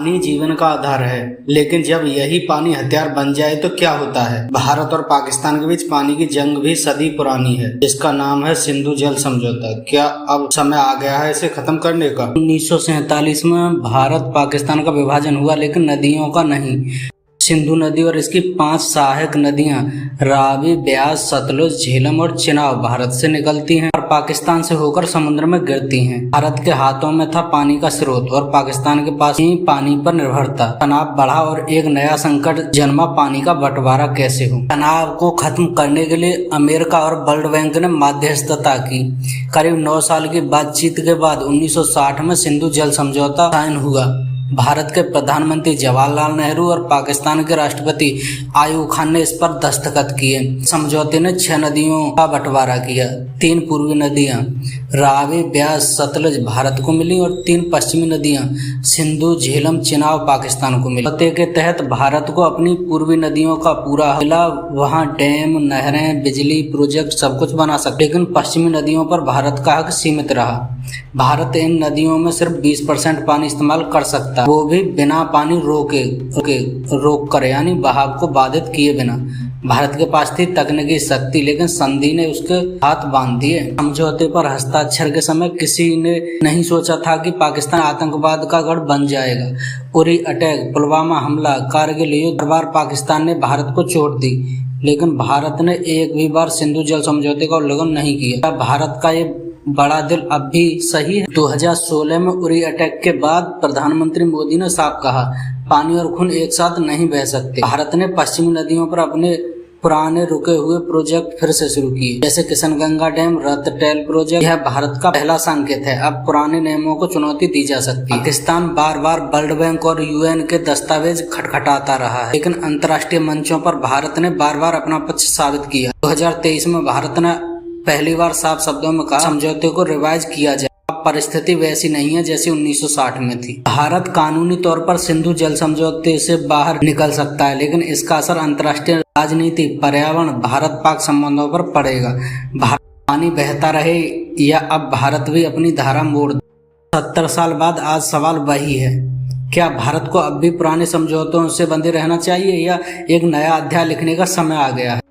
पानी जीवन का आधार है, लेकिन जब यही पानी हथियार बन जाए तो क्या होता है। भारत और पाकिस्तान के बीच पानी की जंग भी सदी पुरानी है, जिसका नाम है सिंधु जल समझौता। क्या अब समय आ गया है इसे खत्म करने का। 1947 में भारत पाकिस्तान का विभाजन हुआ, लेकिन नदियों का नहीं। सिंधु नदी और इसकी 5 सहायक नदियां रावी, ब्यास, सतलुज, झेलम और चिनाब भारत से निकलती हैं और पाकिस्तान से होकर समुद्र में गिरती हैं। भारत के हाथों में था पानी का स्रोत और पाकिस्तान के पास ही पानी पर निर्भर था। तनाव बढ़ा और एक नया संकट जन्मा, पानी का बंटवारा कैसे हो। तनाव को खत्म करने के लिए अमेरिका और वर्ल्ड बैंक ने मध्यस्थता की। करीब 9 साल की बातचीत के बाद 1960 में सिंधु जल समझौता साइन हुआ। भारत के प्रधानमंत्री जवाहरलाल नेहरू और पाकिस्तान के राष्ट्रपति आयूब खान ने इस पर दस्तखत किए। समझौते ने 6 नदियों का बंटवारा किया। 3 पूर्वी नदियां रावी, ब्यास, सतलुज भारत को मिली और 3 पश्चिमी नदियां सिंधु, झेलम, चिनाब पाकिस्तान को मिली। समझौते के तहत भारत को अपनी पूर्वी नदियों का पूरा मिला। वहां डैम, नहरें, बिजली प्रोजेक्ट सब कुछ बना सकते, लेकिन पश्चिमी नदियों पर भारत का हक सीमित रहा। भारत इन नदियों में सिर्फ 20% पानी इस्तेमाल कर सकता, वो भी बिना पानी रोक कर, यानी बहाव को बाधित किए बिना। भारत के पास थी तकनीकी शक्ति, लेकिन संधि ने उसके हाथ बांध दिए। समझौते पर हस्ताक्षर के समय किसी ने नहीं सोचा था कि पाकिस्तान आतंकवाद का गढ़ बन जाएगा। उरी अटैक, पुलवामा हमला, कारगिल युद्ध, बार पाकिस्तान ने भारत को चोट दी, लेकिन भारत ने एक भी बार सिंधु जल समझौते का उल्लंघन नहीं किया। भारत का ये बड़ा दिल अब भी सही है। 2016 में उरी अटैक के बाद प्रधानमंत्री मोदी ने साफ कहा, पानी और खून एक साथ नहीं बह सकते। भारत ने पश्चिमी नदियों पर अपने पुराने रुके हुए प्रोजेक्ट फिर से शुरू किए, जैसे किशनगंगा डैम, रतलैल प्रोजेक्ट। यह भारत का पहला संकेत है, अब पुराने नियमों को चुनौती दी जा सकती है। पाकिस्तान बार बार वर्ल्ड बैंक और UN के दस्तावेज खटखटाता रहा है, लेकिन अंतर्राष्ट्रीय मंचों पर भारत ने बार बार अपना पक्ष साबित किया। 2023 में भारत ने पहली बार साफ शब्दों में कहा, समझौते को रिवाइज किया जाए। अब परिस्थिति वैसी नहीं है जैसी 1960 में थी। भारत कानूनी तौर पर सिंधु जल समझौते से बाहर निकल सकता है, लेकिन इसका असर अंतर्राष्ट्रीय राजनीति, पर्यावरण, भारत पाक संबंधों पर पड़ेगा। भारत पानी बहता रहे या अब भारत भी अपनी धारा मोड़ दे। 70 साल बाद आज सवाल वही है, क्या भारत को अब भी पुराने समझौतों से बंधे रहना चाहिए या एक नया अध्याय लिखने का समय आ गया है।